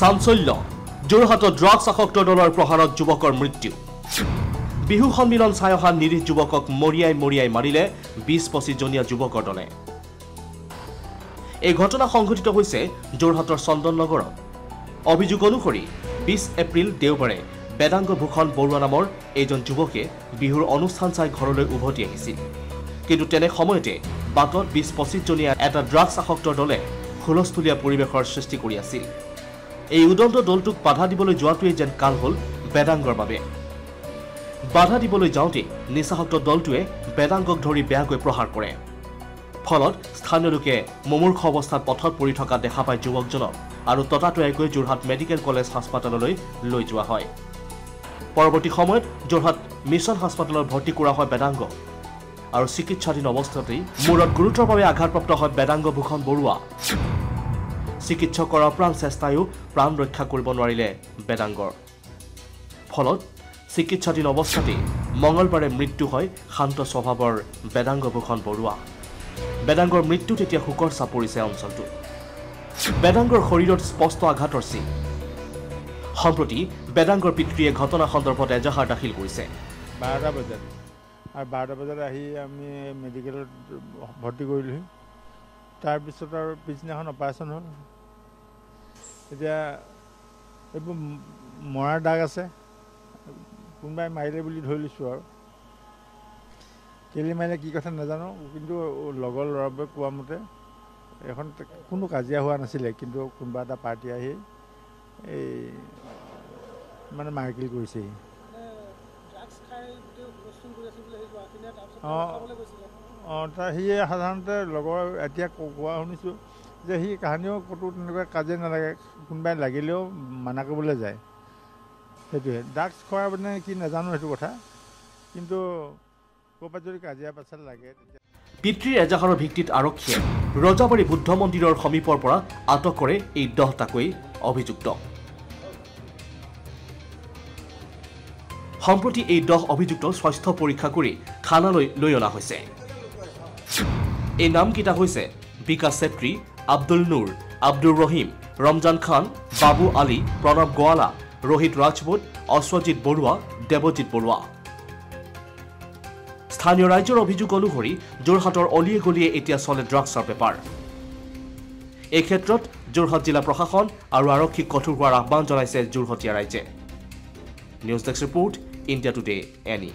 চাঞ্চল্য যোৰহাটত ড্ৰাগছ আসক্ত দলৰ প্ৰহাৰত যুৱকৰ মৃত্যু বিহু সন্মিলন চাই অহা নিৰীহ যুৱকক মৰিয়াই মাৰিলে ২০-২৫ জনীয়া যুৱকৰ দলে এই ঘটনা সংঘটিত হৈছে যোৰহাটৰ চন্দননগৰত অভিযোগ অনুসৰি ২০ এপ্ৰিল দেওবাৰে বেদাংগ ভূষণ বৰুৱা নামৰ এজন যুৱকে বিহুৰ অনুষ্ঠান চাই ঘৰলৈ উভতি আহিছিল কিন্তু তেনে সময়তে বাটত ২০-২৫ জনীয়া এটা ড্ৰাগছ আসক্ত দলে হুলস্থুলীয়া পৰিৱেশৰ সৃষ্টি কৰি আছিল এই উদন্ত দলটোক বাধা দিবলৈ যোৱাটোৱে যেন কাল হ'ল বেদাংগৰ বাবে বাধা দিবলৈ যাওঁতে নিচাসক্ত দলটোৱে বেদাংগক ধৰি বেয়াকৈ প্ৰহাৰ কৰে ফলত স্থানীয় লোকে মুমূৰ্ষ অৱস্থাত পথত পৰি থকা দেখা পায় যুৱকজনক আৰু ততাতৈয়াকৈ যোৰহাট মেডিকেল কলেজ হাস্পাতাললৈ লৈ যোৱা হয় পৰৱৰ্তী সময়ত যোৰহাট মিছন হাস্পাতালত ভৰ্তি কৰা হয় বেদাংগ আৰু চিকিৎসাধীন অৱস্থাতেই মূৰত গুৰুতৰভাৱে আঘাতপ্ৰাপ্ত হয় বেদাংগ ভূষণ বৰুৱা চিকিৎসকৰ আপ্ৰাণ চেষ্টায়ো প্ৰাণ ৰক্ষা কৰিব নোৱাৰিলে বেদাংগৰ ফলত চিকিৎসাধীন অৱস্থাতেই মঙলবাৰে মৃত্যু হয় শান্ত স্বভাৱৰ বেদাংগ ভূষণ বৰুৱা বেদাংগৰ মৃত্যুত এতিয়া শোকৰ ছাপ পৰিছে অঞ্চলটোত বেদাংগৰ শৰীৰত স্পষ্ট আঘাতৰ চিন সম্প্ৰতি বেদাংগৰ পিতৃয়ে ঘটনা সন্দৰ্ভত এজাহাৰ দাখিল কৰিছে 12টা বজাত আৰু 12টা বজাত আহি আমি মেডিকেলত ভৰ্তি কৰিলোঁ তাৰপিছত আৰু পিছদিনাখন অপাৰেশ্যন হ'ল এতিয়া এইবোৰ মৰাৰ দাগ আছে কোনোবাই মাৰিলে বুলি ধৰি লৈছোঁ আৰু কেলে মাৰিলে কি কথা নাজানো কিন্তু লগৰ ল'ৰাবোৰে কোৱা মতে এখন কোনো কাজিয়া হোৱা নাছিলে কিন্তু কোনোবা এটা পাৰ্টি আহি এই মানে মাৰকিল কৰিছেহি সিয়ে সাধাৰণতে লগৰ এতিয়া কোৱা শুনিছোঁ যে সি কাহানিও ক'তো তেনেকুৱা কাজিয়া নালাগে কোনোবাই লাগিলেও মানা কৰিবলৈ যায় সেইটোৱে ড্ৰাগছ খোৱাৰ মানে কি নাজানো সেইটো কথা কিন্তু ক'ৰবাত যদি কাজিয়া পেচাল লাগে পিতৃৰ এজাহাৰৰ ভিত্তিত আৰক্ষীয়ে ৰজাবাৰী বুদ্ধ মন্দিৰৰ সমীপৰ পৰা আটক কৰে এই 10টাকৈ অভিযুক্ত সম্প্ৰতি এই 10 অভিযুক্তক স্বাস্থ্য পৰীক্ষা কৰি থানালৈ লৈ অনা হৈছে এই নামকেইটা হৈছে বিকাশ চেত্ৰী আব্দুল নুৰ আব্দুৰ ৰহিম ৰমজান খান বাবু আলী প্ৰণৱ গোৱালা ৰোহিত ৰাজপুত অশ্বজিত বৰুৱা দেৱজিত বৰুৱা স্থানীয় ৰাজ্যৰ অভিযোগ অনুসৰি যোৰহাটৰ অলিয়ে গলিয়ে এতিয়া চলে ড্ৰাগছৰ বেপাৰ এই ক্ষেত্ৰত যোৰহাট জিলা প্ৰশাসন আৰু আৰক্ষীক কঠোৰ হোৱাৰ আহ্বান জনাইছে যোৰহাটীয়া ৰাইজে news desk report India today any